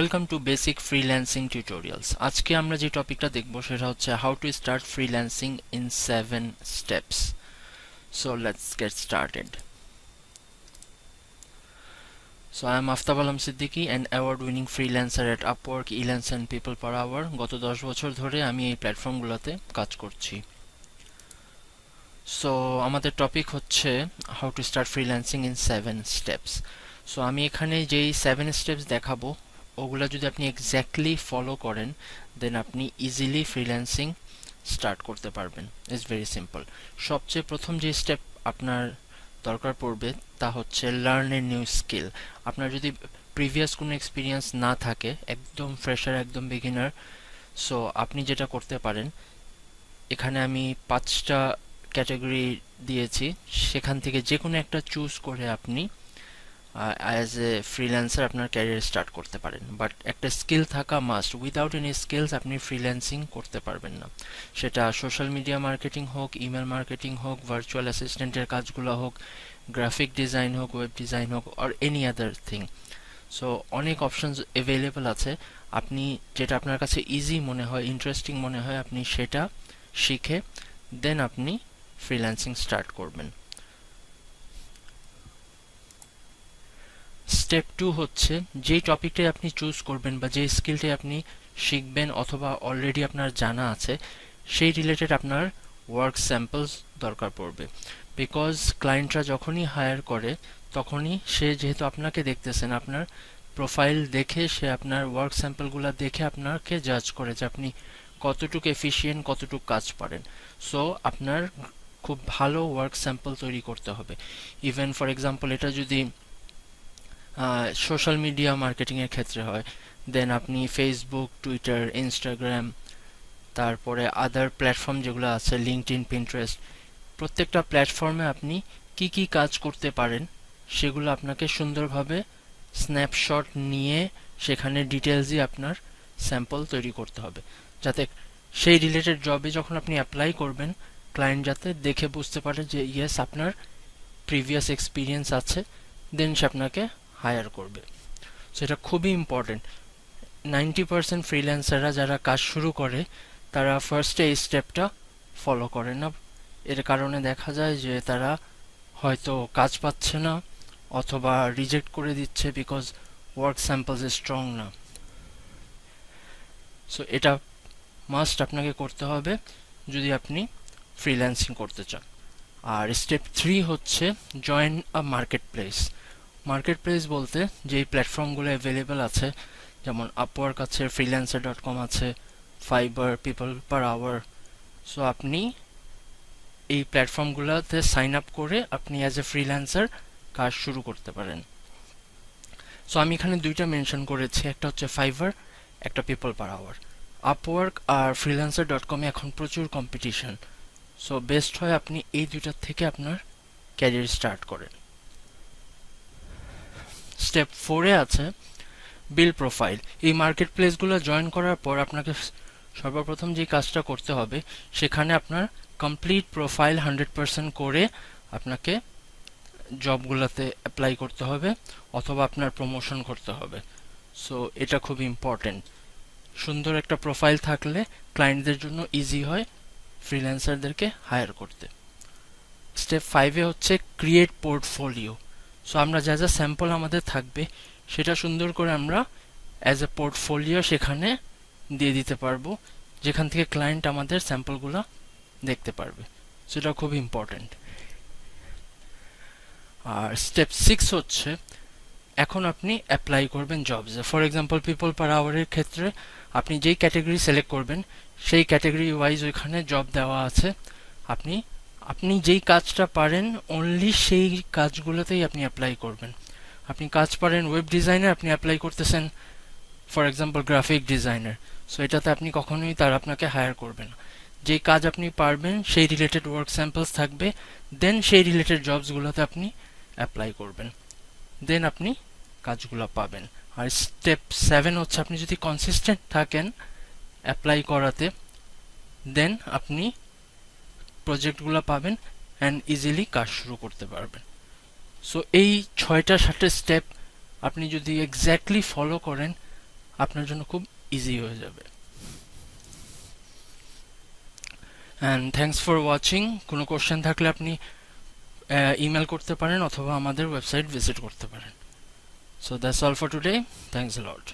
Welcome to basic freelancing tutorials. আজকে আমরা যে টপিকটা দেখব সেটা হচ্ছে how to start freelancing in 7 steps. So let's get started. So I am Aftab Alam Siddiqui, an award-winning freelancer at Upwork, Elance and People Per Hour. গত 10 বছর ধরে আমি এই প্ল্যাটফর্মগুলোতে কাজ করছি। সো আমাদের টপিক হচ্ছে how to start freelancing in 7 steps. So আমি এখানে যেই 7 স্টেপস দেখাবো ওগুলা যদি আপনি এক্স্যাক্টলি ফলো করেন দেন আপনি ইজিলি ফ্রিল্যান্সিং স্টার্ট করতে পারবেন। It's very simple. সবচেয়ে প্রথম যে স্টেপ আপনার দরকার পড়বে তা হচ্ছে লার্ন এ নিউ স্কিল। আপনার যদি প্রিভিয়াস কোনো এক্সপিরিয়েন্স না থাকে, একদম ফ্রেশার, একদম বিগিনার, সো আপনি যেটা করতে পারেন, এখানে আমি 5টা ক্যাটাগরি দিয়েছি, সেখান থেকে যে কোনো একটা চুজ করে আপনি অ্যাজ এ ফ্রিল্যান্সার আপনার ক্যারিয়ার স্টার্ট করতে পারেন। বাট একটা স্কিল থাকা মাস্ট। উইদাউট এনি স্কিলস আপনি ফ্রিল্যান্সিং করতে পারবেন না। সেটা সোশ্যাল মিডিয়া মার্কেটিং হোক, ইমেল মার্কেটিং হোক, ভার্চুয়াল অ্যাসিস্ট্যান্টের কাজগুলো হোক, গ্রাফিক ডিজাইন হোক, ওয়েব ডিজাইন হোক, or any other thing. So অনেক অপশনস অ্যাভেলেবল আছে। আপনি যেটা আপনার কাছে ইজি মনে হয়, ইন্টারেস্টিং মনে হয়, আপনি সেটা শিখে দেন আপনি ফ্রিল্যান্সিং স্টার্ট করবেন। স্টেপ 2 হচ্ছে যেই টপিকটাই আপনি চুজ করবেন বা যেই স্কিলটাই আপনি শিখবেন অথবা অলরেডি আপনার জানা আছে সেই রিলেটেড আপনার ওয়ার্ক স্যাম্পলস দরকার পড়বে। বিকজ ক্লায়েন্টরা যখনই হায়ার করে তখনই সে যেহেতু আপনাকে দেখতেছেন, আপনার প্রোফাইল দেখে সে আপনার ওয়ার্ক স্যাম্পলগুলো দেখে আপনাকে জাজ করে যে আপনি কতটুকু এফিশিয়েন্ট, কতটুকু কাজ পারেন। সো আপনার খুব ভালো ওয়ার্ক স্যাম্পল তৈরি করতে হবে। ইভেন ফর এক্সাম্পল এটা যদি সোশ্যাল মিডিয়া মার্কেটিংয়ের ক্ষেত্রে হয়, দেন আপনি ফেসবুক, টুইটার, ইনস্টাগ্রাম, তারপরে আদার প্ল্যাটফর্ম যেগুলো আছে, লিঙ্কডইন, পিন্টারেস্ট, প্রত্যেকটা প্ল্যাটফর্মে আপনি কি কি কাজ করতে পারেন সেগুলো আপনাকে সুন্দরভাবে স্ন্যাপশট নিয়ে সেখানে ডিটেলসই আপনার স্যাম্পল তৈরি করতে হবে, যাতে সেই রিলেটেড জবে যখন আপনি অ্যাপ্লাই করবেন ক্লায়েন্ট যাতে দেখে বুঝতে পারে যে ইয়েস আপনার প্রিভিয়াস এক্সপিরিয়েন্স আছে, দেন সে আপনাকে হায়ার করবে। সো এটা খুবই ইম্পর্টেন্ট। 90% ফ্রিল্যান্সাররা যারা কাজ শুরু করে তারা ফার্স্টে এই স্টেপটা ফলো করে না। এর কারণে দেখা যায় যে তারা হয়তো কাজ পাচ্ছে না অথবা রিজেক্ট করে দিচ্ছে বিকজ ওয়ার্ক স্যাম্পলস স্ট্রং না। সো এটা মাস্ট আপনাকে করতে হবে যদি আপনি ফ্রিল্যান্সিং করতে চান। আর স্টেপ 3 হচ্ছে জয়েন আ মার্কেট প্লেস। মার্কেট প্লেস বলতে যেই প্ল্যাটফর্মগুলো অ্যাভেলেবেল আছে, যেমন আপওয়ার্ক আছে, freelancer.com আছে, Fiverr, people per hour. So আপনি এই প্ল্যাটফর্মগুলোতে সাইন আপ করে আপনি অ্যাজ এ ফ্রিল্যান্সার কাজ শুরু করতে পারেন। সো আমি এখানে 2টা মেনশন করেছি, একটা হচ্ছে ফাইবার, একটা পিপল পার আওয়ার। আপওয়ার্ক আর freelancer.com-এ এখন প্রচুর কম্পিটিশন। সো বেস্ট হয় আপনি এই 2টার থেকে আপনার ক্যারিয়ার স্টার্ট করেন। স্টেপ 4-এ আছে বিল্ড প্রোফাইল। এই মার্কেট প্লেসগুলো জয়েন করার পর আপনাকে সর্বপ্রথম যে কাজটা করতে হবে সেখানে আপনার কমপ্লিট প্রোফাইল 100% করে আপনাকে জবগুলোতে অ্যাপ্লাই করতে হবে অথবা আপনার প্রমোশন করতে হবে। সো এটা খুব ইম্পর্টেন্ট। সুন্দর একটা প্রোফাইল থাকলে ক্লায়েন্টদের জন্য ইজি হয় ফ্রিল্যান্সারদেরকে হায়ার করতে। স্টেপ 5-এ হচ্ছে ক্রিয়েট পোর্টফোলিও। সো আমরা যা যা স্যাম্পল আমাদের থাকবে সেটা সুন্দর করে আমরা অ্যাজ এ পোর্টফোলিও সেখানে দিয়ে দিতে পারবো, যেখান থেকে ক্লায়েন্ট আমাদের স্যাম্পলগুলো দেখতে পারবে। সেটা খুব ইম্পর্টেন্ট। আর স্টেপ 6 হচ্ছে এখন আপনি অ্যাপ্লাই করবেন জবসে। ফর এক্সাম্পল পিপল পার আওয়ারের ক্ষেত্রে আপনি যেই ক্যাটাগরি সিলেক্ট করবেন সেই ক্যাটাগরি ওয়াইজ ওইখানে জব দেওয়া আছে। আপনি যেই কাজটা পারেন অনলি সেই কাজগুলোতেই আপনি অ্যাপ্লাই করবেন। আপনি কাজ পারেন ওয়েব ডিজাইনার, আপনি অ্যাপ্লাই করতেছেন for example graphic designer, so এটাতে আপনি কখনোই আপনাকে হায়ার করবেন না। যেই কাজ আপনি পারবেন সেই রিলেটেড ওয়ার্ক স্যাম্পলস থাকবে, দেন সেই রিলেটেড জবসগুলোতে আপনি অ্যাপ্লাই করবেন, দেন আপনি কাজগুলো পাবেন। আর স্টেপ 7 হচ্ছে আপনি যদি কনসিস্টেন্ট থাকেন অ্যাপ্লাই করাতে, দেন আপনি প্রজেক্টগুলো পাবেন অ্যান্ড ইজিলি কাজ শুরু করতে পারবেন। সো এই 6টা 7টা স্টেপ আপনি যদি এক্স্যাক্টলি ফলো করেন আপনার জন্য খুব ইজি হয়ে যাবে। And thanks for watching. কোনো কোশ্চেন থাকলে আপনি ইমেল করতে পারেন অথবা আমাদের ওয়েবসাইট ভিজিট করতে পারেন। So that's all for today. Thanks a lot.